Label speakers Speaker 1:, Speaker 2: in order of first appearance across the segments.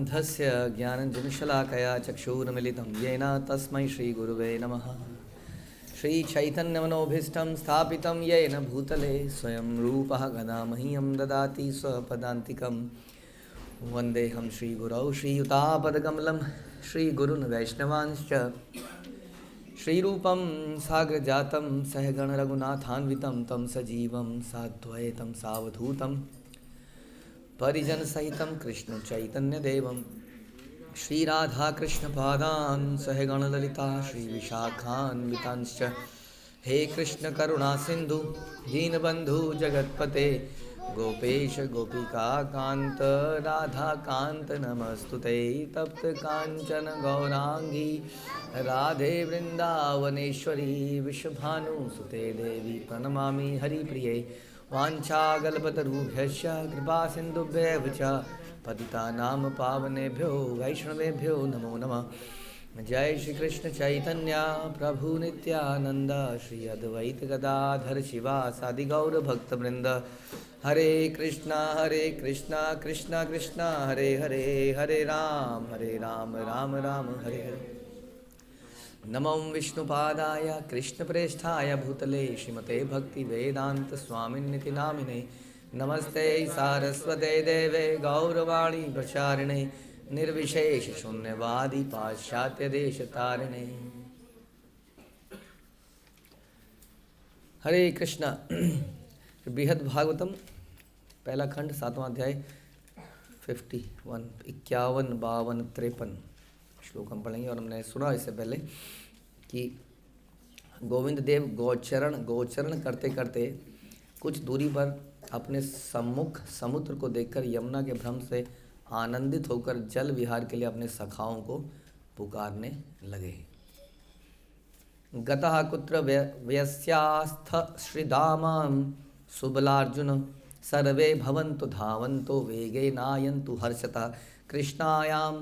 Speaker 1: ज्ञानानन्दस्य ज्ञानञ्जनशलाकया चक्षुरुन्मिलितं येन तस्मै श्रीगुरुवे नमः। श्रीचैतन्यमनोभीष्टं स्थापितं येन भूतले स्वयं रूपः गदा मह्यं ददाति स्वपदान्तिकं। वन्देऽहं श्रीगुरौ श्रीयुतापदकमलं श्रीगुरून् वैष्णवांश्च श्रीरूपं साग्रजातं सहगणरघुनाथान्वितं तं सजीवं साद्वैतं सावधूतं परिजनसहितं कृष्णचैतन्यदेवं श्रीराधाकृष्णपादान् सहगणललिता श्रीविशाखान्वितांश्च। हे कृष्णकरुणासिन्धु दीनबन्धु जगत्पते गोपेश गोपिकान्त राधाकान्त नमस्तुते। तप्तकाञ्चन गौराङ्गी राधे वृन्दावनेश्वरी विश्वभानुसुते देवी प्रणमामि हरिप्रिये। वाञ्छाकल्पतरुभ्यश्च कृपासिन्धुभ्येव च पतितानां पावनेभ्यो वैष्णवेभ्यो नमो नमः। जय श्री कृष्ण चैतन्य प्रभु नित्यानंद श्री अद्वैत गदाधर शिवासादि गौर भक्तवृंद। हरे कृष्णा कृष्णा कृष्णा हरे हरे, हरे राम राम राम हरे हरे। नमो विष्णुपादाय कृष्णप्रेष्ठाय भूतले श्रीमते भक्ति वेदांत स्वामिन्निति नामिने। नमस्ते सारस्वते देवे गौरवाणी प्रचारिणे निर्विशेष शून्यवादी पाश्चात्य देश तारिणे। हरे कृष्णा। बृहद भागवतम पहला खंड 7वां अध्याय 51, 51, 52, 53 श्लोक हम पढ़ेंगे। और हमने सुना इससे पहले कि गोविंद देव गोचरण करते करते कुछ दूरी पर अपने सम्मुख समुद्र को देखकर यमुना के भ्रम से आनंदित होकर जल विहार के लिए अपने सखाओं को पुकारने लगे। गतः कुत्र व्यस्यास्थ श्रीधामां सुबलार्जुन सर्वे भवन्तु धावन्तो वेगेनायन्तु हर्षतः। कृष्णायां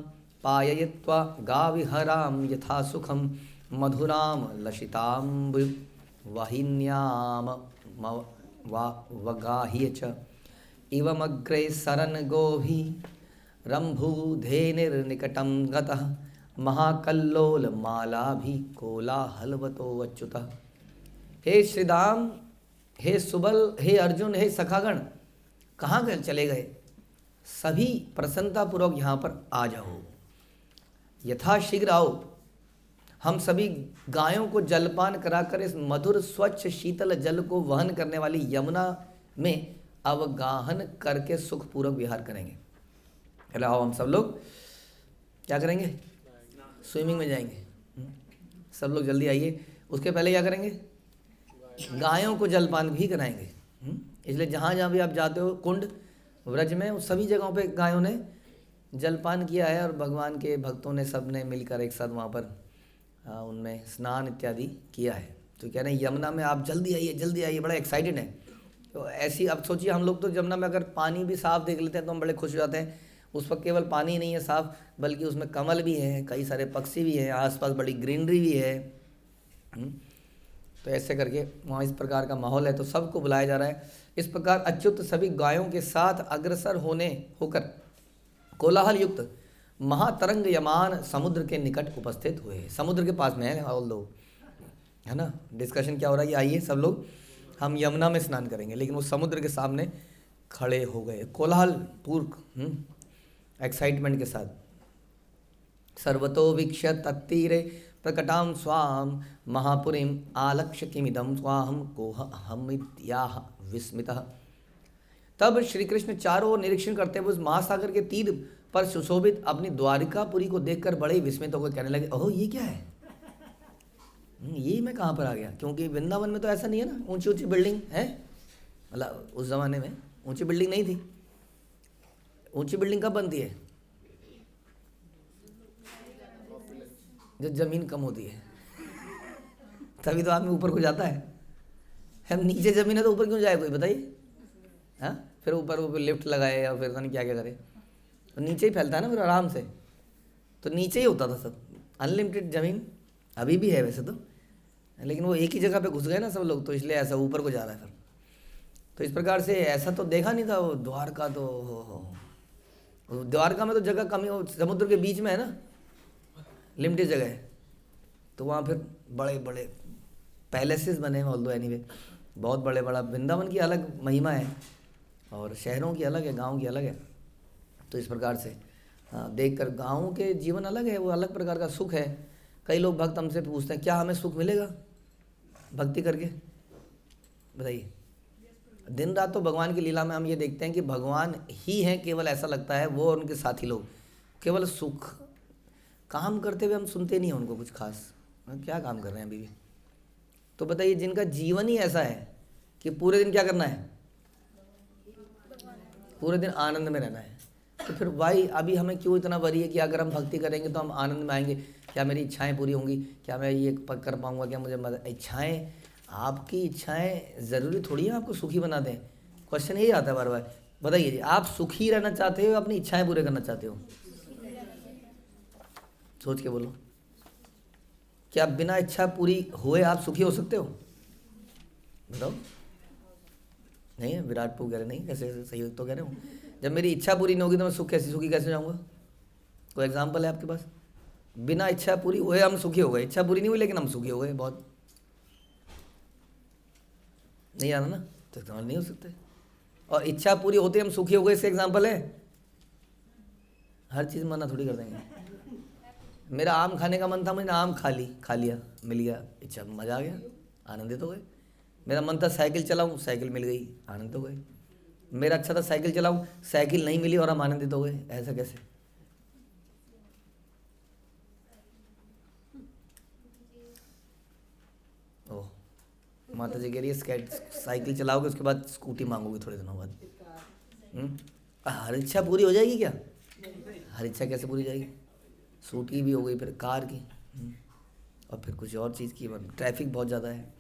Speaker 1: पाययित्वा गाविहरां यथा सुखं मधुरां लसितां वाहिन्यां वगाह्य च इवमग्रे सरन् गोभिः रम्भूधेनिर्निकटं गतः महाकल्लोलमालाभिः कोलाहलवतो अच्युतः। हे श्रीदाम, हे सुबल, हे अर्जुन, हे सखागण, कहाँ चले गए? सभी प्रसन्नतापूर्वक यहाँ पर आ जाओ, यथाशीघ्र आओ। हम सभी गायों को जलपान कराकर इस मधुर स्वच्छ शीतल जल को वहन करने वाली यमुना में अवगाहन करके सुखपूर्वक विहार करेंगे। चलो आओ, हम सब लोग क्या करेंगे? स्विमिंग में जाएंगे। सब लोग जल्दी आइए। उसके पहले क्या करेंगे? गायों को जलपान भी कराएंगे। इसलिए जहाँ जहाँ भी आप जाते हो, कुंड व्रज में, उस सभी जगहों पे गायों ने जलपान किया है और भगवान के भक्तों ने सब ने मिलकर एक साथ वहाँ पर उनमें स्नान इत्यादि किया है। तो कह रहे हैं यमुना में आप जल्दी आइए, बड़ा एक्साइटेड है। तो ऐसी अब सोचिए, हम लोग तो यमुना में अगर पानी भी साफ देख लेते हैं तो हम बड़े खुश हो जाते हैं। उस पर केवल पानी नहीं है साफ, बल्कि उसमें कमल भी है, कई सारे पक्षी भी हैं, आसपास बड़ी ग्रीनरी भी है। तो ऐसे करके वहाँ इस प्रकार का माहौल है, तो सबको बुलाया जा रहा है। इस प्रकार अच्युत सभी गायों के साथ अग्रसर होकर कोलाहल युक्त महातरंग यमान समुद्र के निकट उपस्थित हुए। समुद्र के पास में है ऑल लोग, है ना। डिस्कशन क्या हो रहा है कि आइए सब लोग हम यमुना में स्नान करेंगे, लेकिन वो समुद्र के सामने खड़े हो गए कोलाहल पूर्व एक्साइटमेंट के साथ। सर्वतो वीक्ष्य तत्तीरे प्रकटां स्वाम महापुरीम आलक्ष्य किमिदं स्वाहम कोहमित्याह विस्मितः। तब श्री कृष्ण चारों ओर निरीक्षण करते हुए उस महासागर के तीर पर सुशोभित अपनी द्वारिकापुरी को देखकर बड़े विस्मित होकर कहने लगे, ओह ये क्या है? ये मैं कहाँ पर आ गया? क्योंकि वृंदावन में तो ऐसा नहीं है ना, ऊंची ऊंची बिल्डिंग है। मतलब उस जमाने में ऊंची बिल्डिंग नहीं थी। ऊंची बिल्डिंग कब बनती है? जब जमीन कम होती है, तभी तो आदमी ऊपर को जाता है। हम नीचे जमीन है तो ऊपर क्यों जाए कोई, बताइए? हाँ, फिर ऊपर लिफ्ट लगाए या फिर नहीं क्या करे, तो नीचे ही फैलता है ना फिर आराम से। तो नीचे ही होता था सब, अनलिमिटेड ज़मीन अभी भी है वैसे तो, लेकिन वो एक ही जगह पे घुस गए ना सब लोग, तो इसलिए ऐसा ऊपर को जा रहा है फिर। तो इस प्रकार से ऐसा तो देखा नहीं था वो द्वारका, तो हो द्वारका में तो जगह कम ही, समुद्र के बीच में है ना, लिमिटेड जगह है, तो वहाँ फिर बड़े बड़े पैलेसेस बने हैं। ऑल्दो एनीवे बहुत बड़े बड़ा, वृंदावन की अलग महिमा है और शहरों की अलग है, गाँव की अलग है। तो इस प्रकार से देख कर गाँव के जीवन अलग है, वो अलग प्रकार का सुख है। कई लोग भक्त हमसे पूछते हैं क्या हमें सुख मिलेगा भक्ति करके, बताइए। दिन रात तो भगवान की लीला में हम ये देखते हैं कि भगवान ही हैं केवल, ऐसा लगता है वो और उनके साथी लोग केवल सुख, काम करते हुए हम सुनते नहीं हैं उनको कुछ खास, क्या काम कर रहे हैं अभी भी। तो बताइए जिनका जीवन ही ऐसा है कि पूरे दिन क्या करना है, पूरे दिन आनंद में रहना है, तो फिर भाई अभी हमें क्यों इतना वरी है कि अगर हम भक्ति करेंगे तो हम आनंद में आएंगे, क्या मेरी इच्छाएं पूरी होंगी, क्या मैं ये कर पाऊंगा, क्या मुझे इच्छाएं, आपकी इच्छाएं ज़रूरी थोड़ी है आपको सुखी बना दें। क्वेश्चन यही आता है बार बार, बताइए जी आप सुखी रहना चाहते हो, अपनी इच्छाएं पूरे करना चाहते हो, सोच के बोलो। क्या बिना इच्छा पूरी हुए आप सुखी हो सकते हो, बताओ। नहीं है, विराट टू कह रहे नहीं, कैसे सही तो कह रहे हो। जब मेरी इच्छा पूरी नहीं होगी तो मैं सुखी कैसे जाऊँगा, कोई एग्जाम्पल है आपके पास। बिना इच्छा पूरी हुए हम सुखी हो गए, इच्छा पूरी नहीं हुई लेकिन हम सुखी हो गए, बहुत नहीं आना ना, तो इस्तेमाल नहीं हो सकते। और इच्छा पूरी होते हम सुखी हो गए, इससे एग्जाम्पल है। हर चीज़ मना थोड़ी कर देंगे। मेरा आम खाने का मन था, मैंने आम खा लिया, मिल गया, इच्छा, मज़ा आ गया, आनंदित हो गए। मेरा मन था साइकिल चलाऊं, साइकिल मिल गई, आनंदित हो गए। मेरा अच्छा था साइकिल चलाऊं, साइकिल नहीं मिली और हम आनंदित हो गए, ऐसा कैसे। ओह, माता जी कह रही है साइकिल चलाओगे उसके बाद स्कूटी मांगोगे थोड़े दिनों बाद। हर इच्छा पूरी हो जाएगी क्या, हर इच्छा कैसे पूरी जाएगी, सूट की भी हो गई, फिर कार की, और फिर कुछ और चीज़ की, ट्रैफिक बहुत ज़्यादा है।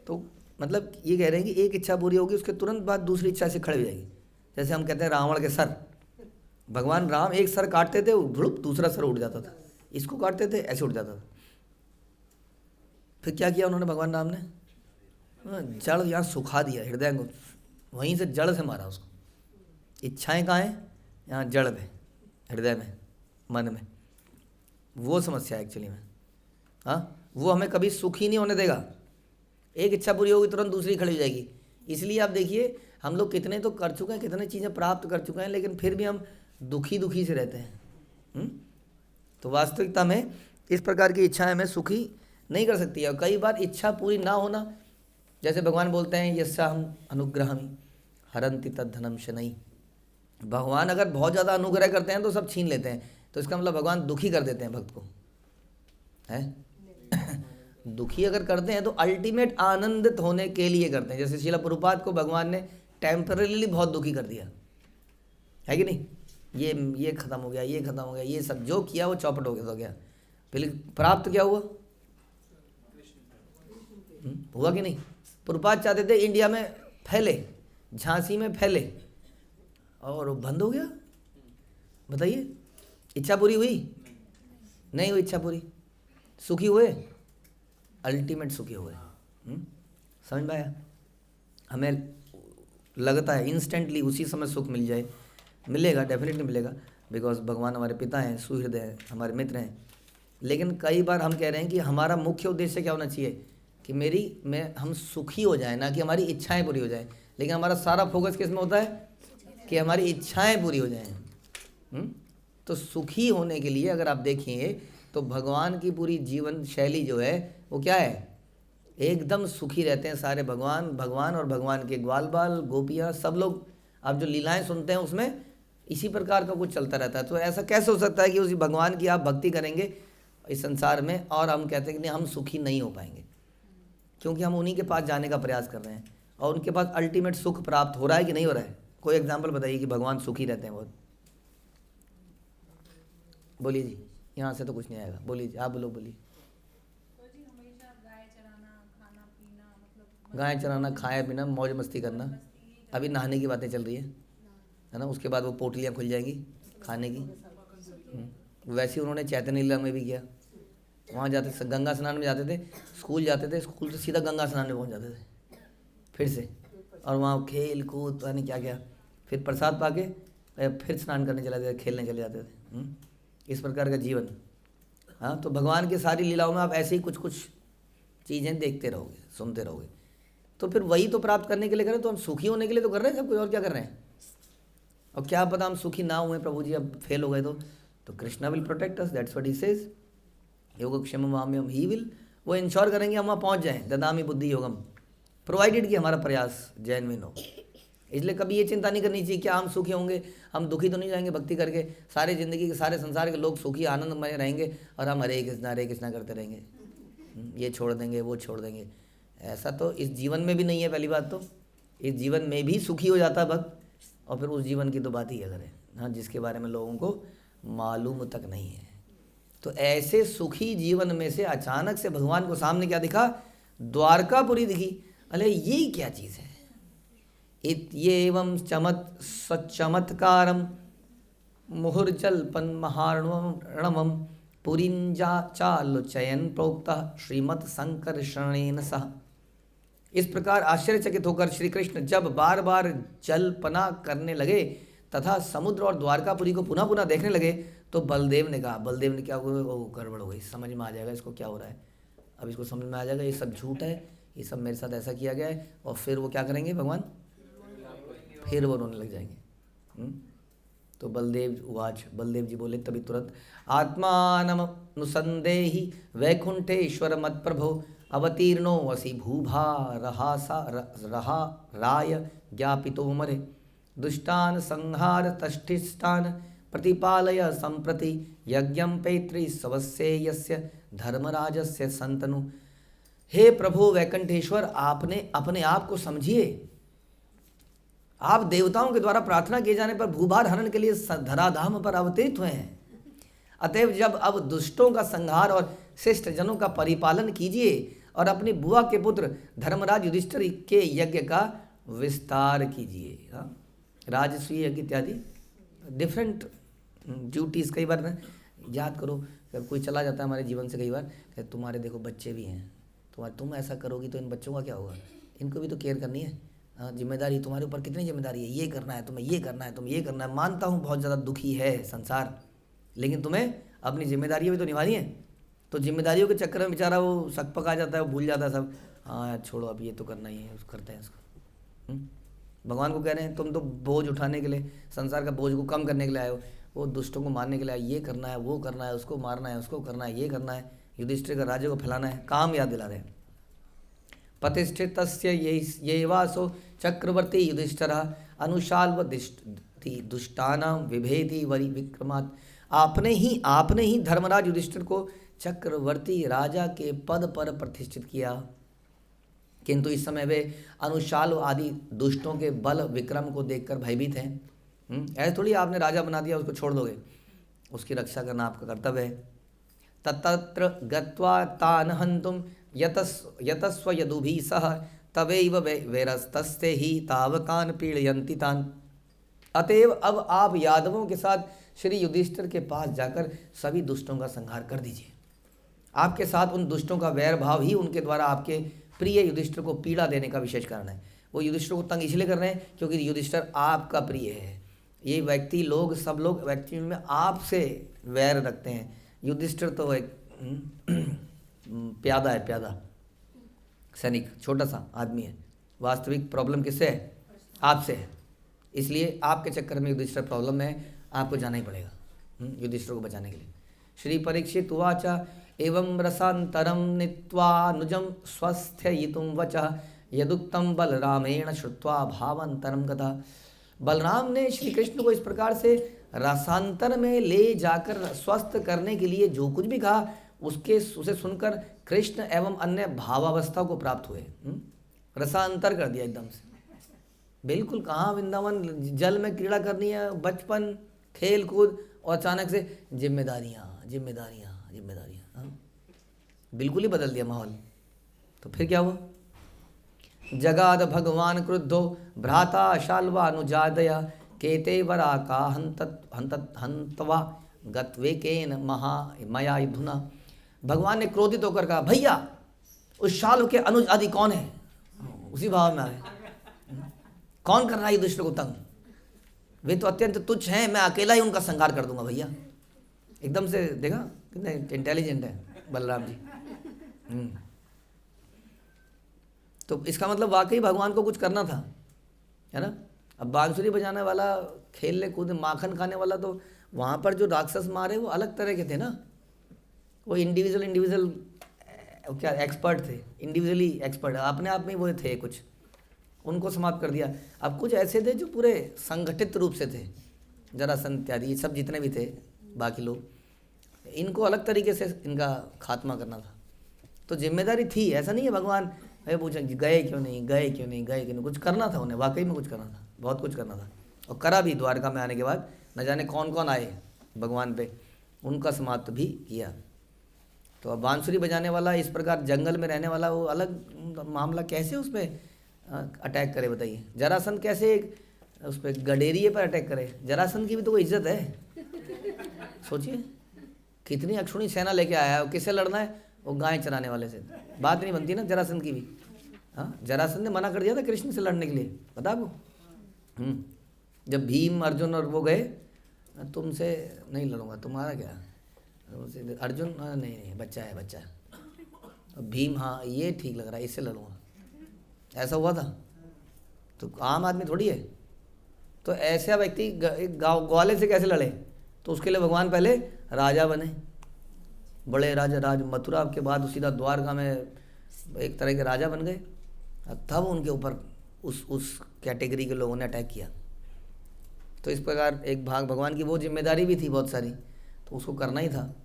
Speaker 1: तो मतलब ये कह रहे हैं कि एक इच्छा पूरी होगी उसके तुरंत बाद दूसरी इच्छा से खड़ी हो जाएगी। जैसे हम कहते हैं रावण के सर, भगवान राम एक सर काटते थे, धुड़ुप दूसरा सर उठ जाता था, इसको काटते थे ऐसे उठ जाता था। फिर क्या किया उन्होंने, भगवान राम ने जड़ यहाँ सुखा दिया, हृदय को वहीं से जड़ से मारा उसको। इच्छाएं कहाँ हैं, यहाँ जड़ में, हृदय में, मन में, वो समस्या है एक्चुअली में। हाँ, वो हमें कभी सुखी नहीं होने देगा। एक इच्छा पूरी होगी तुरंत दूसरी खड़ी हो जाएगी। इसलिए आप देखिए हम लोग कितने तो कर चुके हैं, कितने चीज़ें प्राप्त कर चुके हैं, लेकिन फिर भी हम दुखी से रहते हैं। तो वास्तविकता में इस प्रकार की इच्छाएं हमें सुखी नहीं कर सकती है। और कई बार इच्छा पूरी ना होना, जैसे भगवान बोलते हैं यस्या हम अनुग्रहमी हरंति तद्धनम शनैः, भगवान अगर बहुत ज़्यादा अनुग्रह करते हैं तो सब छीन लेते हैं, तो इसका मतलब भगवान दुखी कर देते हैं भक्त को, है दुखी अगर करते हैं तो अल्टीमेट आनंदित होने के लिए करते हैं। जैसे श्रील प्रभुपाद को भगवान ने टेम्पररीली बहुत दुखी कर दिया है कि नहीं, ये खत्म हो गया, ये खत्म हो गया, ये सब जो किया वो चौपट हो गया। फिर प्राप्त क्या हुआ, हुआ कि नहीं। प्रभुपाद चाहते थे इंडिया में फैले, झांसी में फैले, और वो बंद हो गया। बताइए इच्छा पूरी हुई, नहीं हुई इच्छा पूरी, सुखी हुए, अल्टीमेट सुखी हुए। समझ में आया। हमें लगता है इंस्टेंटली उसी समय सुख मिल जाए, मिलेगा, डेफिनेटली मिलेगा, बिकॉज भगवान हमारे पिता हैं, सुहृदय हैं, हमारे मित्र हैं। लेकिन कई बार हम कह रहे हैं कि हमारा मुख्य उद्देश्य क्या होना चाहिए कि हम सुखी हो जाएं, ना कि हमारी इच्छाएं पूरी हो जाएं। लेकिन हमारा सारा फोकस किस में होता है कि हमारी इच्छाएं पूरी हो जाएं। तो सुखी होने के लिए अगर आप देखेंगे तो भगवान की पूरी जीवन शैली जो है वो क्या है, एकदम सुखी रहते हैं सारे भगवान और भगवान के ग्वाल बाल गोपियाँ सब लोग। आप जो लीलाएं सुनते हैं उसमें इसी प्रकार का कुछ चलता रहता है। तो ऐसा कैसे हो सकता है कि उसी भगवान की आप भक्ति करेंगे इस संसार में और हम कहते हैं कि नहीं हम सुखी नहीं हो पाएंगे, क्योंकि हम उन्हीं के पास जाने का प्रयास कर रहे हैं और उनके पास अल्टीमेट सुख प्राप्त हो रहा है कि नहीं हो रहा है। कोई एग्जाम्पल बताइए कि भगवान सुखी रहते हैं बहुत, बोलिए जी। यहाँ से तो कुछ नहीं आएगा, बोलिए जी, आप बोलिए। गाय चराना, खाया पीना, मौज मस्ती करना, अभी नहाने की बातें चल रही है ना, उसके बाद वो पोटलियाँ खुल जाएंगी खाने की। वैसे ही उन्होंने चैतन्य लीला में भी किया, वहाँ जाते थे, गंगा स्नान में जाते थे, स्कूल जाते थे, स्कूल से सीधा गंगा स्नान में पहुँच जाते थे फिर से, और वहाँ खेल कूद पता नहीं क्या क्या, फिर प्रसाद पाके फिर स्नान करने चले जाते थे, खेलने चले जाते थे। इस प्रकार का जीवन। हाँ, तो भगवान की सारी लीलाओं में आप ऐसे ही कुछ कुछ चीज़ें देखते रहोगे, सुनते रहोगे, तो फिर वही तो प्राप्त करने के लिए करें। तो हम सुखी होने के लिए तो कर रहे हैं सब कुछ, और क्या कर रहे हैं। और क्या पता हम सुखी ना हुए, प्रभु जी अब फेल हो गए तो Krishna will protect us, that's what he says. योगक्षेमम वाम्यम, ही विल, वो इंश्योर करेंगे हम वहाँ पहुँच जाएँ। ददामि बुद्धि योगम, प्रोवाइडेड कि हमारा प्रयास जेन्युइन हो। इसलिए कभी ये चिंता नहीं करनी चाहिए क्या हम सुखी होंगे, हम दुखी तो नहीं जाएंगे भक्ति करके। सारे जिंदगी के, सारे संसार के लोग सुखी आनंदमय रहेंगे और हम हरे कृष्णा करते रहेंगे, ये छोड़ देंगे वो छोड़ देंगे। ऐसा तो इस जीवन में भी नहीं है। पहली बात तो इस जीवन में भी सुखी हो जाता है भक्त, और फिर उस जीवन की तो बात ही अगर है, हाँ, जिसके बारे में लोगों को मालूम तक नहीं है। तो ऐसे सुखी जीवन में से अचानक से भगवान को सामने क्या दिखा, द्वारकापुरी दिखी। अरे ये क्या चीज़ है, इत्येवं चमत्कारम मुहुर्जल्पन महार्णवम पुरींजा चालोचयन प्रोक्ता श्रीमत् संकर्षणेन सह। इस प्रकार आश्चर्यचकित होकर श्री कृष्ण जब बार बार जल्पना करने लगे तथा समुद्र और द्वारकापुरी को पुनः पुनः देखने लगे, तो बलदेव ने कहा, बलदेव ने क्या हुआ, वो गड़बड़ हो गई, समझ में आ जाएगा इसको क्या हो रहा है। अब इसको समझ में आ जाएगा ये सब झूठ है, ये सब मेरे साथ ऐसा किया गया है। और फिर वो क्या करेंगे भगवान, फिर वो रोने लग जाएंगे। तो बलदेव जी बोले तभी तुरंत, आत्मानमनुसंदेहि वैकुंठेश्वर मत्प्रभो अवतीर्णो वसी भूभा रहा राय ज्ञापितो मरे दुष्टान संहार तष्टिष्टान प्रतिपालय संप्रति यज्ञम पैतृ सवस्य यस्य धर्मराजस्य संतनु। हे प्रभु वैकुंठेश्वर, आपने अपने आप को समझिए। आप देवताओं के द्वारा प्रार्थना किए जाने पर भूभार हरण के लिए धराधाम पर अवतरित हुए हैं। अतएव जब अब दुष्टों का संहार और शिष्ट जनों का परिपालन कीजिए और अपनी बुआ के पुत्र धर्मराज युधिष्ठिर के यज्ञ का विस्तार कीजिए। राजसूय यज्ञ इत्यादि डिफरेंट ड्यूटीज़। कई बार ना याद करो, जब कोई चला जाता है हमारे जीवन से, कई बार तुम्हारे देखो बच्चे भी हैं, तुम ऐसा करोगी तो इन बच्चों का क्या होगा, इनको भी तो केयर करनी है। जिम्मेदारी तुम्हारे ऊपर कितनी जिम्मेदारी है, ये करना है तुम्हें, ये करना है, तुम ये करना है। मानता हूँ बहुत ज़्यादा दुखी है संसार, लेकिन तुम्हें अपनी जिम्मेदारियाँ भी तो निभानी है। तो जिम्मेदारियों के चक्कर में बेचारा वो सकपक आ जाता है, वो भूल जाता है सब। हाँ यार छोड़ो, अब ये तो करना ही है, करते हैं इसको। भगवान को कह रहे हैं तुम तो बोझ उठाने के लिए, संसार का बोझ को कम करने के लिए आए हो, वो दुष्टों को मारने के लिए आए। ये करना है, वो करना है, उसको मारना है, उसको करना है, ये करना है, युधिष्ठिर का राज्य को फैलाना है, काम याद दिला रहे हैं। प्रतिष्ठितस्य ये वासो चक्रवर्ती युधिष्ठिर अनुशाल्वदिष्टि दुष्टानां विभेदी वरि विक्रमात्। आपने ही धर्मराज युधिष्ठिर को चक्रवर्ती राजा के पद पर प्रतिष्ठित किया, किंतु इस समय वे अनुशाल्व आदि दुष्टों के बल विक्रम को देखकर भयभीत हैं। ऐसे थोड़ी आपने राजा बना दिया उसको छोड़ दोगे, उसकी रक्षा करना आपका कर्तव्य है। तत्र गत्वा तान हन्तुम यतस्व यदुभिः सह तवैव वैरस्तस्ते ही तावकान पीड़यन्ति तान। अतएव अब आप यादवों के साथ श्री युधिष्ठिर के पास जाकर सभी दुष्टों का संहार कर दीजिए। आपके साथ उन दुष्टों का वैर भाव ही उनके द्वारा आपके प्रिय युधिष्ठिर को पीड़ा देने का विशेष कारण है। वो युधिष्ठिर को तंग इसलिए कर रहे हैं क्योंकि युधिष्ठिर आपका प्रिय है। ये व्यक्ति लोग, सब लोग व्यक्ति में आपसे वैर रखते हैं। युधिष्ठिर तो एक प्यादा है, प्यादा सैनिक, छोटा सा आदमी है। वास्तविक प्रॉब्लम किससे है? आपसे है। इसलिए आपके चक्कर में युधिष्ठिर प्रॉब्लम में है, आपको जाना ही पड़ेगा युधिष्ठिर को बचाने के लिए। श्री परीक्षित उवाच एवं रसांतरम नीत्वानुजम स्वस्थयितुं वचः यदुक्तम बलरामेण श्रुत्वा भावांतरम गता। बलराम ने श्री कृष्ण को इस प्रकार से रसांतर में ले जाकर स्वस्थ करने के लिए जो कुछ भी कहा, उसे सुनकर कृष्ण एवं अन्य भावावस्था को प्राप्त हुए। रसांतर कर दिया एकदम से, बिल्कुल। कहाँ वृंदावन जल में क्रीड़ा करनी है, बचपन खेल कूद, और अचानक से जिम्मेदारियाँ, बिल्कुल ही बदल दिया माहौल। तो फिर क्या हुआ? जगाद भगवान क्रुद्धो भ्राता शाल्वानुजादया केते वरा का हंतवा गत्वेकेन मया युधुना। भगवान ने क्रोधित होकर कहा, भैया उस शाल्व के अनुज आदि कौन है? उसी भाव में आए, कौन कर रहा है युधिष्ठिर को तंग? वे तो अत्यंत तुच्छ हैं, मैं अकेला ही उनका संहार कर दूंगा भैया। एकदम से देखा कितने इंटेलिजेंट है बलराम जी। तो इसका मतलब वाकई भगवान को कुछ करना था, है ना। अब बांसुरी बजाने वाला, खेलने कूदने माखन खाने वाला, तो वहाँ पर जो राक्षस मारे वो अलग तरह के थे ना, वो इंडिविजुअल क्या एक्सपर्ट थे, इंडिविजुअली एक्सपर्ट, अपने आप में वो थे कुछ, उनको समाप्त कर दिया। अब कुछ ऐसे थे जो पूरे संगठित रूप से थे, जरासंध इत्यादि ये सब जितने भी थे बाकी लोग, इनको अलग तरीके से इनका खात्मा करना था। तो जिम्मेदारी थी, ऐसा नहीं है भगवान अरे पूछा गए क्यों नहीं, कुछ करना था उन्हें, वाकई में कुछ करना था, बहुत कुछ करना था। और करा भी, द्वारका में आने के बाद न जाने कौन कौन आए भगवान पे, उनका समाप्त भी किया। तो अब बांसुरी बजाने वाला, इस प्रकार जंगल में रहने वाला, वो अलग मामला, कैसे उस पर अटैक करे बताइए। जरासंध कैसे उस पर गडेरिए पर अटैक करे, जरासंध की भी तो कोई इज्जत है। सोचिए कितनी अक्षुणी सेना लेके आया है, किससे लड़ना है, वो गाय चराने वाले से। बात नहीं बनती ना जरासंध की भी। हाँ, जरासंध ने मना कर दिया था कृष्ण से लड़ने के लिए, पता आपको। जब भीम अर्जुन और वो गए, तुमसे नहीं लड़ूंगा, तुम्हारा क्या, अर्जुन नहीं बच्चा है, भीम हाँ ये ठीक लग रहा है, इससे लड़ूंगा, ऐसा हुआ था। तो आम आदमी थोड़ी है। तो ऐसा व्यक्ति ग्वाले से कैसे लड़े, तो उसके लिए भगवान पहले राजा बने, बड़े राज मथुरा के बाद सीधा द्वारका में एक तरह के राजा बन गए। तब उनके ऊपर उस कैटेगरी के लोगों ने अटैक किया। तो इस प्रकार एक भाग भगवान की वो जिम्मेदारी भी थी बहुत सारी, तो उसको करना ही था।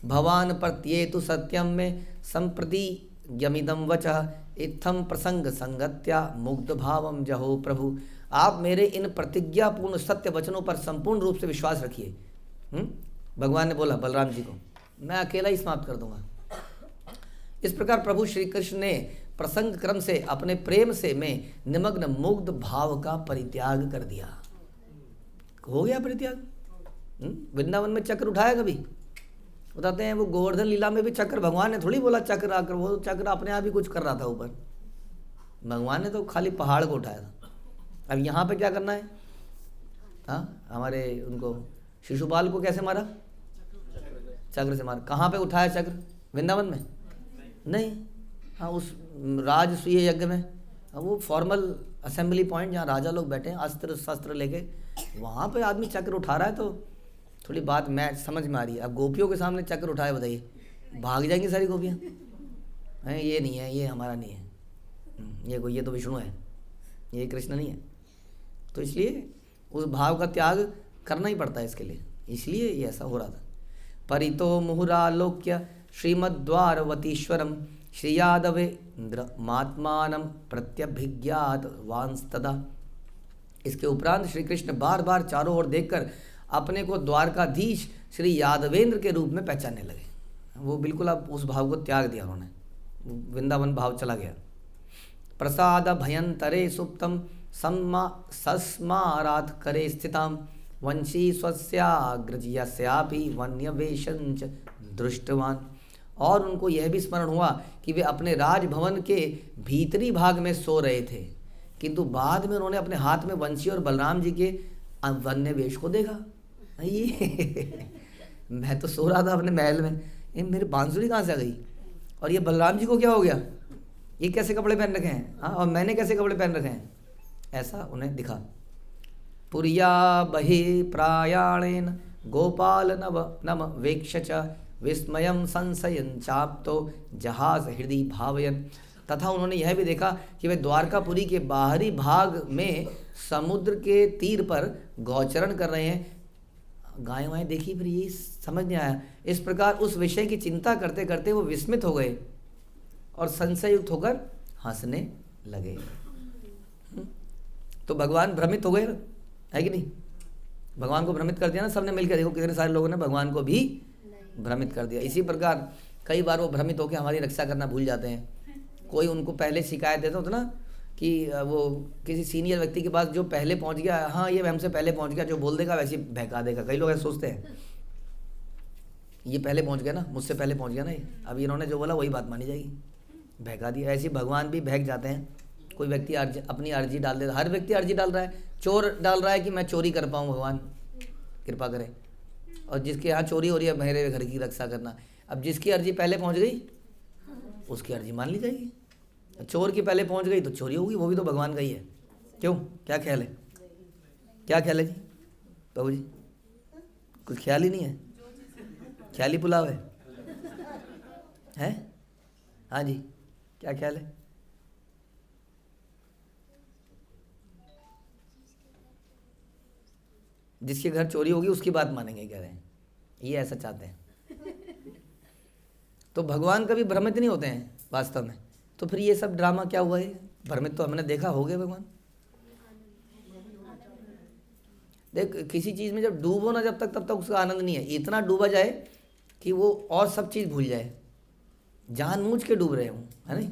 Speaker 1: भवान प्रत्येतु सत्यम में संप्रति यमिदम वचः इत्थम प्रसंग संगत्या मुग्ध भावम जहो प्रभु। आप मेरे इन प्रतिज्ञापूर्ण सत्य वचनों पर संपूर्ण रूप से विश्वास रखिए। भगवान ने बोला बलराम जी को, मैं अकेला ही समाप्त कर दूंगा। इस प्रकार प्रभु श्री कृष्ण ने प्रसंग क्रम से अपने प्रेम से में निमग्न मुग्ध भाव का परित्याग कर दिया। हो गया परित्याग। वृंदावन में चक्र उठाया कभी, बताते हैं वो गोवर्धन लीला में भी चक्र, भगवान ने थोड़ी बोला चक्र आकर, वो चक्र अपने आप ही कुछ कर रहा था ऊपर, भगवान ने तो खाली पहाड़ को उठाया था। अब यहाँ पे क्या करना है, हाँ हमारे उनको शिशुपाल को कैसे मारा, चक्र से मारा। कहाँ पे उठाया चक्र, वृंदावन में नहीं, हाँ उस राजसूय यज्ञ में, वो फॉर्मल असेंबली पॉइंट जहाँ राजा लोग बैठे हैं अस्त्र शस्त्र लेके, वहाँ पे आदमी चक्र उठा रहा है। तो थोड़ी बात मैं समझ में आ रही है। अब गोपियों के सामने चक्र उठाए बताइए, भाग जाएंगी सारी गोपियाँ, हैं ये नहीं है, ये हमारा नहीं है, ये तो विष्णु है, ये कृष्ण नहीं है। तो इसलिए उस भाव का त्याग करना ही पड़ता है इसके लिए, इसलिए ये ऐसा हो रहा था। परितो मुहुरालोक्य श्रीमद्वारवतीश्वरम श्री यादवेन्द्र महात्मानम प्रत्यभिज्ञात वांस्तदा। इसके उपरांत श्री कृष्ण बार बार चारों ओर देखकर अपने को द्वारकाधीश श्री यादवेंद्र के रूप में पहचानने लगे। वो बिल्कुल अब उस भाव को त्याग दिया उन्होंने, वृंदावन भाव चला गया। प्रसाद भयंतरे सुप्तम सस्मारात करे स्थिताम वंशी स्वस्याग्रजियस्यापि वन्यवेशंच दृष्टवान। और उनको यह भी स्मरण हुआ कि वे अपने राजभवन के भीतरी भाग में सो रहे थे, किंतु बाद में उन्होंने अपने हाथ में वंशी और बलराम जी के वन्य वेश को देखा। ये मैं तो सो रहा था अपने महल में, ये मेरी बांसुरी कहाँ से आ गई, और ये बलराम जी को क्या हो गया, ये कैसे कपड़े पहन रखे हैं, हाँ और मैंने कैसे कपड़े पहन रखे हैं, ऐसा उन्हें दिखा। पुरिया बहि प्रायाणेन गोपाल नम वेक्ष च विस्मयम संशयन चाप्तो जहाज हृदय भावयन। तथा उन्होंने यह भी देखा कि वे द्वारकापुरी के बाहरी भाग में समुद्र के तीर पर गौचरण कर रहे हैं। गाय वाएँ देखी, फिर ये समझ नहीं आया। इस प्रकार उस विषय की चिंता करते करते वो विस्मित हो गए और संशययुक्त होकर हंसने लगे। तो भगवान भ्रमित हो गए, है कि नहीं, भगवान को भ्रमित कर दिया ना सबने मिलकर। देखो कितने सारे लोगों ने भगवान को भी भ्रमित कर दिया। इसी प्रकार कई बार वो भ्रमित होकर हमारी रक्षा करना भूल जाते हैं। कोई उनको पहले शिकायत देता होता ना कि वो किसी सीनियर व्यक्ति के पास जो पहले पहुंच गया, हाँ ये हमसे पहले पहुंच गया, जो बोल देगा वैसे ही बहका देगा। कई लोग ऐसे सोचते हैं, ये पहले पहुंच गया ना, मुझसे पहले पहुंच गया ना, ये अब इन्होंने जो बोला वही बात मानी जाएगी, बहका दिया। ऐसे भगवान भी बहक जाते हैं। कोई व्यक्ति अपनी अर्जी डाल देता, हर व्यक्ति अर्जी डाल रहा है, चोर डाल रहा है कि मैं चोरी कर पाऊँ, भगवान कृपा करें। और जिसके यहाँ चोरी हो रही है मेरे घर की रक्षा करना। अब जिसकी अर्जी पहले पहुँच गई उसकी अर्जी मान ली जाएगी। चोर की पहले पहुँच गई तो चोरी होगी, वो भी तो भगवान का ही है। क्यों, क्या ख्याल है, क्या ख्याल है जी बाबू जी? कुछ ख्याल ही नहीं है, ख्याली पुलाव है? हाँ जी, क्या ख्याल है? जिसके घर चोरी होगी उसकी बात मानेंगे, कह रहे हैं ये, ऐसा चाहते हैं। तो भगवान कभी भ्रमित नहीं होते हैं वास्तव में। तो फिर ये सब ड्रामा क्या हुआ है? भ्रमित तो हमने देखा हो गया भगवान। देख, किसी चीज़ में जब डूबो ना जब तक, तब तक उसका आनंद नहीं है। इतना डूबा जाए कि वो और सब चीज़ भूल जाए। जानबूझ के डूब रहे हूँ, है नहीं,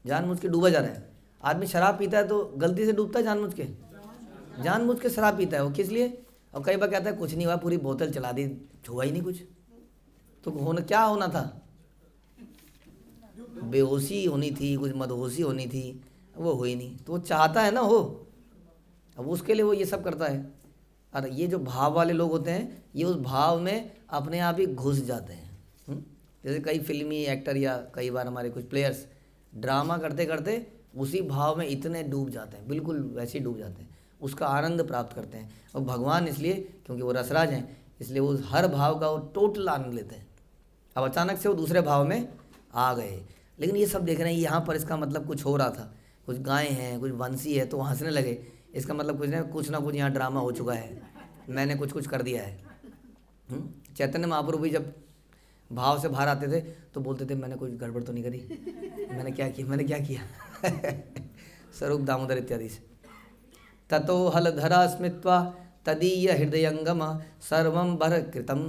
Speaker 1: जानबूझ के डूबा जा रहा है। आदमी शराब पीता है तो गलती से डूबता है, जानबूझ के शराब पीता है वो, किस लिए? और कई बार कहता है कुछ नहीं हुआ, पूरी बोतल चला दी, हुआ ही नहीं कुछ। तो होना क्या होना था? बेहोशी होनी थी, कुछ मदहोशी होनी थी, वो हुई नहीं। तो वो चाहता है ना हो, अब उसके लिए वो ये सब करता है। और ये जो भाव वाले लोग होते हैं, ये उस भाव में अपने आप ही घुस जाते हैं। जैसे कई फिल्मी एक्टर या कई बार हमारे कुछ प्लेयर्स ड्रामा करते करते उसी भाव में इतने डूब जाते हैं, बिल्कुल वैसे ही डूब जाते हैं, उसका आनंद प्राप्त करते हैं। और भगवान इसलिए, क्योंकि वो रसराज हैं, इसलिए वो हर भाव का वो टोटल आनंद लेते हैं। अब अचानक से वो दूसरे भाव में आ गए, लेकिन ये सब देख रहे हैं यहाँ पर इसका मतलब कुछ हो रहा था, कुछ गाय हैं, कुछ बंसी है, तो हंसने लगे। इसका मतलब कुछ ना कुछ यहाँ ड्रामा हो चुका है, मैंने कुछ कर दिया है। चैतन्य महाप्रभु भी जब भाव से बाहर आते थे तो बोलते थे मैंने कुछ गड़बड़ तो नहीं करी, मैंने क्या किया स्वरूप दामोदर इत्यादि से। ततो हलधरा स्मृत्वा तदीय हृदयंगम सर्वं बर कृतम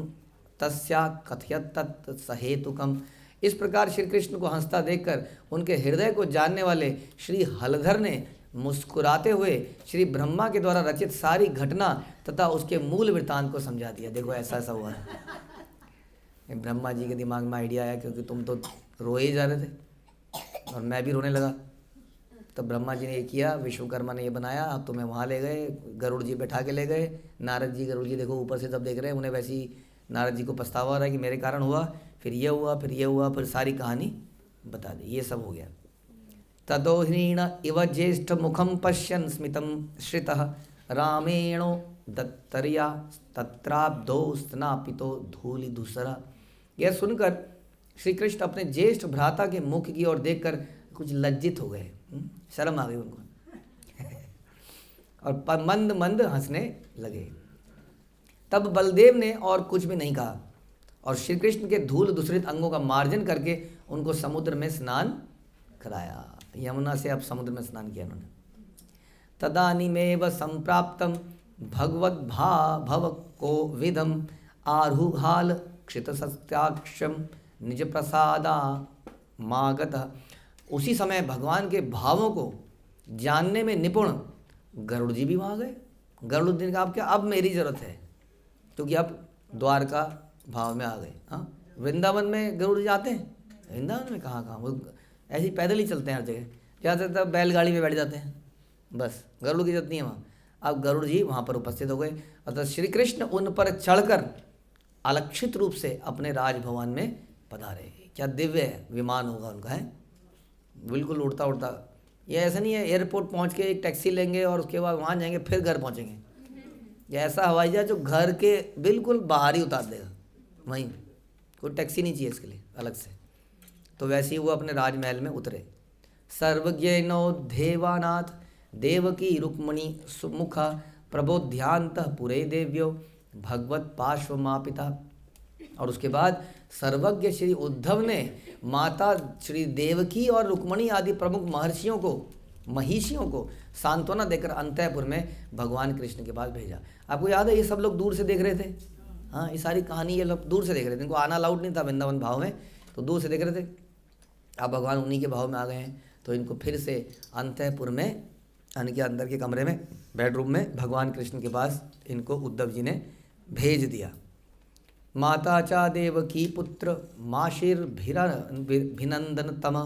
Speaker 1: तस्या कथयत तत् सहेतुकम। इस प्रकार श्री कृष्ण को हंसता देखकर उनके हृदय को जानने वाले श्री हलधर ने मुस्कुराते हुए श्री ब्रह्मा के द्वारा रचित सारी घटना तथा उसके मूल वृत्तांत को समझा दिया। देखो ऐसा ऐसा हुआ है। ब्रह्मा जी के दिमाग में आइडिया आया, क्योंकि तुम तो रोए जा रहे थे और मैं भी रोने लगा। तब ब्रह्मा जी ने ये किया, विश्वकर्मा ने ये बनाया, अब तुम्हें वहाँ ले गए, गरुड़ जी बैठा के ले गए। नारद जी गरुड़ जी देखो ऊपर से जब देख रहे हैं, उन्हें वैसे ही नारद जी को पछतावा हो रहा है कि मेरे कारण हुआ, फिर ये हुआ, फिर ये हुआ, फिर सारी कहानी बता दी। ये सब हो गया। तदोहीण इव ज्येष्ठ मुखम पश्यन् स्मितं श्रितः रामेणो दत्तरिया तत्राब्धो स्नापितो धूलि धूसरा। यह सुनकर श्री कृष्ण अपने ज्येष्ठ भ्राता के मुख की ओर देखकर कुछ लज्जित हो गए, शर्म आ गई उनको और मंद मंद हंसने लगे। तब बलदेव ने और कुछ भी नहीं कहा और श्री कृष्ण के धूल दूषित अंगों का मार्जन करके उनको समुद्र में स्नान कराया। यमुना से अब समुद्र में स्नान किया उन्होंने। तदानीमेव संप्राप्तम भगवत भव को विधम आरुहाल क्षित सत्याक्षम निज प्रसादा मागत। उसी समय भगवान के भावों को जानने में निपुण गरुड़ जी भी वहाँ गए। गरुड़ जी ने कहा अब क्या, अब मेरी जरूरत है, क्योंकि अब द्वारका भाव में आ गए। हाँ, वृंदावन में गरुड़ जी आते हैं, वृंदावन में कहाँ वो ऐसे ही पैदल ही चलते हैं हर जगह, ज़्यादातर बैलगाड़ी में बैठ जाते हैं, बस गरुड़ की जरूरत नहीं है वहाँ। अब गरुड़ जी वहाँ पर उपस्थित हो गए, अतः श्री कृष्ण उन पर चढ़कर अलक्षित रूप से अपने राजभवन में पधारे। क्या दिव्य विमान होगा उनका, है बिल्कुल उड़ता उड़ता। ये ऐसा नहीं है एयरपोर्ट पहुँच के एक टैक्सी लेंगे और उसके बाद वहाँ जाएंगे फिर घर पहुँचेंगे। ये ऐसा हवाई जहाज जो घर के बिल्कुल बाहर ही उतार देगा, वहीं कोई टैक्सी नहीं चाहिए इसके लिए अलग से। तो वैसे ही वो अपने राजमहल में उतरे। सर्वज्ञनो देवानाथ देवकी रुक्मणी सुमुखा प्रबोध्यांत पुरे देव्यो भगवत पार्श्वमापिता। और उसके बाद सर्वज्ञ श्री उद्धव ने माता श्री देवकी और रुक्मणी आदि प्रमुख महिषियों को सांत्वना देकर अंतःपुर में भगवान कृष्ण के पास भेजा। आपको याद है ये सब लोग दूर से देख रहे थे। हाँ, ये सारी कहानी ये लोग दूर से देख रहे थे, इनको आना अलाउड नहीं था वृंदावन भाव में, तो दूर से देख रहे थे। अब भगवान उन्हीं के भाव में आ गए हैं, तो इनको फिर से अंतःपुर में यानी कि अंदर के कमरे में बेडरूम में भगवान कृष्ण के पास इनको उद्धव जी ने भेज दिया। माता चा देवकी पुत्र माशीर्भिनंदन तम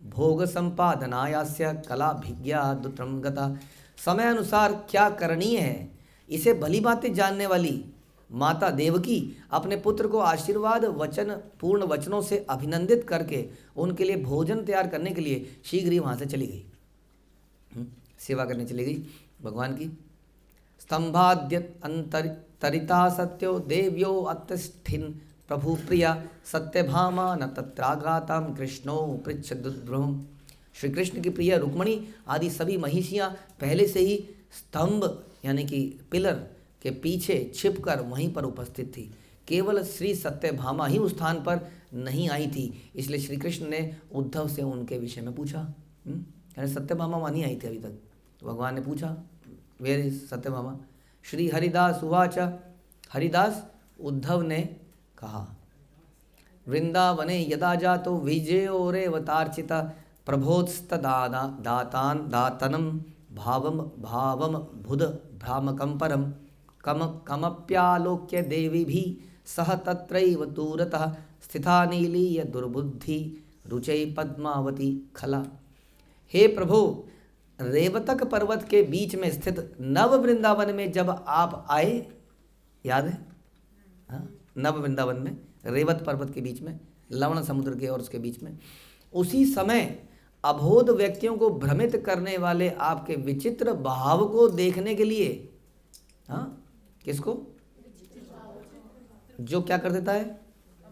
Speaker 1: भोग संपादनायास्य कलाभिज्ञा दुत्रम गता समय अनुसार क्या करणीय है, इसे भली बातें जानने वाली माता देवकी अपने पुत्र को आशीर्वाद वचन पूर्ण वचनों से अभिनंदित करके उनके लिए भोजन तैयार करने के लिए शीघ्र ही वहाँ से चली गई। सेवा करने चली गई भगवान की। स्तंभाद्य अंतरिता सत्यो देव्यो अतिष्ठिन प्रभु प्रिया सत्यभामा न तत्रागाताम कृष्णो पृच्छद्रुम। श्री कृष्ण की प्रिय रुक्मणी आदि सभी महिषियाँ पहले से ही स्तंभ यानी कि पिलर के पीछे छिपकर वहीं पर उपस्थित थी। केवल श्री सत्यभामा ही उस स्थान पर नहीं आई थी, इसलिए श्री कृष्ण ने उद्धव से उनके विषय में पूछा। यानी सत्यभामा वहाँ नहीं आई थी अभी तक, तो भगवान ने पूछा वेयर इज सत्यभामा। श्री हरिदास उवाच, हरिदास उद्धव ने कहा, वृंदावने यदा जातो विजयो रेवतार्चिता प्रभोत्स्तदातान दातनम भावम भावम बुध भ्रामकं परम कमप्यालोक्य देवी भी सह तत्रैव दूरतः स्थिता नीलीय दुर्बुद्धि रुचै पद्मावती खला। हे प्रभु, रेवतक पर्वत के बीच में स्थित नव वृंदावन में जब आप आए, याद है? हाँ, नव वृंदावन में रेवत पर्वत के बीच में, लवण समुद्र के और उसके बीच में, उसी समय अबोध व्यक्तियों को भ्रमित करने वाले आपके विचित्र भाव को देखने के लिए, हाँ किसको? जो क्या कर देता है?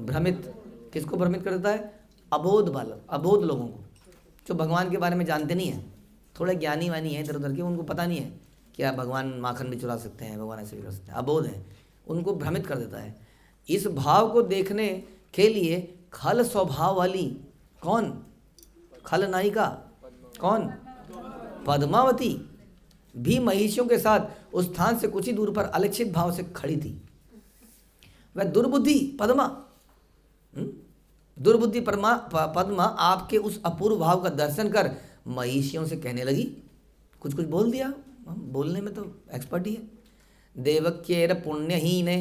Speaker 1: भ्रमित। किसको भ्रमित कर देता है? अबोध बालक, अबोध लोगों को, जो भगवान के बारे में जानते नहीं हैं, थोड़े ज्ञानी वानी हैं इधर उधर के, उनको पता नहीं है क्या भगवान माखन भी चुरा सकते हैं, भगवान ऐसे भी कर सकते हैं, अबोध हैं, उनको भ्रमित कर देता है। इस भाव को देखने के लिए खल स्वभाव वाली कौन? खल नायिका कौन? पद्मावती भी महिषियों के साथ उस स्थान से कुछ ही दूर पर अलक्षित भाव से खड़ी थी। वह दुर्बुद्धि पद्मा, दुर्बुद्धि पद्मा आपके उस अपूर्व भाव का दर्शन कर महिषियों से कहने लगी, कुछ कुछ बोल दिया, बोलने में तो एक्सपर्ट ही है। देवक्येर पुण्यहीने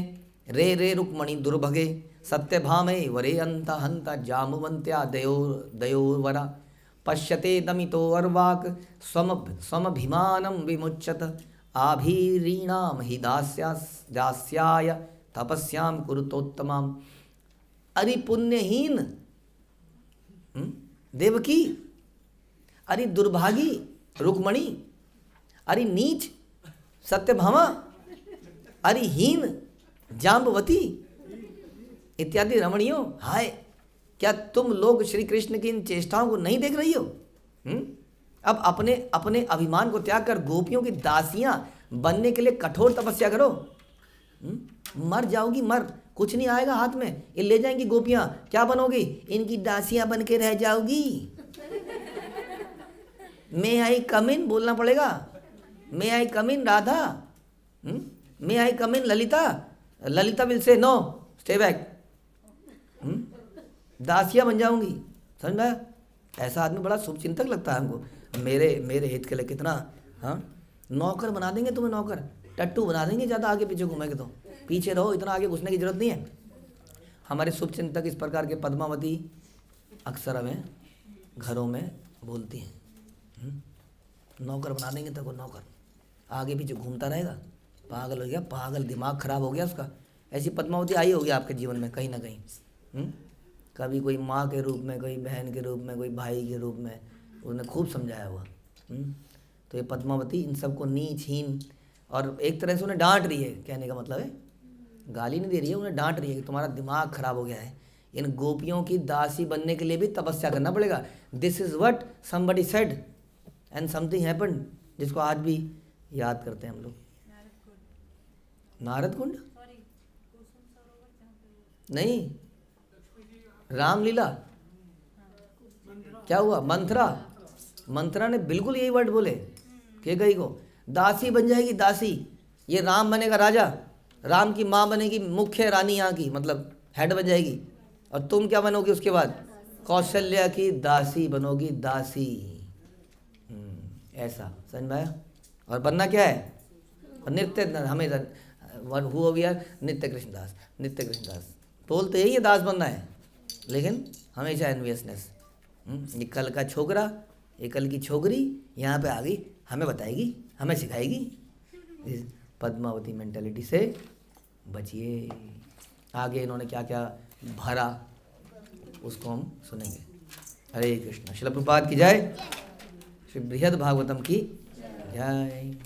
Speaker 1: रे रे रुक्मणि दुर्भगे सत्यभामे वरे अंता हंता जामवंत्या दयोवरा पश्यते दमितो अर्वाक स्वमभिमानं विमुच्यत आभीरीणाम हि दास्याय तपस्याम कुरुतोत्तमाम। अरे पुण्यहीन देवकी, अरे दुर्भागी रुक्मणी, अरे नीच सत्यभामा, अरे हीन जाम्बवती इत्यादि रमणियों, हाय क्या तुम लोग श्री कृष्ण की इन चेष्टाओं को नहीं देख रही हो? अब अपने अपने अभिमान को त्याग कर गोपियों की दासियां बनने के लिए कठोर तपस्या करो। मर जाओगी, मर, कुछ नहीं आएगा हाथ में, ये ले जाएंगी गोपियां, क्या बनोगी? इनकी दासियां बन के रह जाओगी। मे आई कम इन बोलना पड़ेगा, may I come in Radha, may I come in Lalita, Lalita will say no stay back. दासियां बन जाऊंगी, समझ में? ऐसा आदमी बड़ा शुभचिंतक लगता है हमको, मेरे हित के लिए कितना, हाँ नौकर बना देंगे तुम्हें, नौकर टट्टू बना देंगे, ज़्यादा आगे पीछे घूमेंगे तो, पीछे रहो, इतना आगे घुसने की जरूरत नहीं है। हमारे शुभचिंतक इस प्रकार के पद्मावती अक्सर हमें घरों में बोलती हैं, नौकर बना देंगे तो, नौकर आगे पीछे घूमता रहेगा, पागल हो गया, पागल, दिमाग खराब हो गया उसका। ऐसी पद्मावती आई होगी आपके जीवन में कहीं ना कहीं, कभी कोई माँ के रूप में, कोई बहन के रूप में, कोई भाई के रूप में, उन्हें खूब समझाया हुआ। तो ये पद्मावती इन सबको नीच हीन, और एक तरह से उन्हें डांट रही है, कहने का मतलब है गाली नहीं दे रही है, उन्हें डांट रही है कि तुम्हारा दिमाग खराब हो गया है, इन गोपियों की दासी बनने के लिए भी तपस्या करना पड़ेगा। This is what somebody said and something happened, जिसको आज भी याद करते हैं हम लोग। नारद कुंड नहीं, रामलीला, क्या हुआ? मंथरा ने बिल्कुल यही वर्ड बोले कि गई को दासी बन जाएगी, दासी, ये राम बनेगा राजा, राम की माँ बनेगी मुख्य रानी यहाँ की, मतलब हेड बन जाएगी, और तुम क्या बनोगी उसके बाद? कौशल्या की दासी बनोगी, दासी। ऐसा समझ में आया? और बनना क्या है? नित्य, हमेशा हु हो गया नित्य कृष्णदास, नित्य कृष्णदास बोलते ही ये दास बनना है, लेकिन हमेशा एनवियसनेस। ये कल का छोकरा, ये कल की छोकरी यहाँ पे आ गई, हमें बताएगी, हमें सिखाएगी। इस पद्मावती मेंटेलिटी से बचिए। आगे इन्होंने क्या क्या भरा उसको हम सुनेंगे। हरे कृष्ण। श्रील प्रभुपाद की जय। श्री बृहद भागवतम की जय।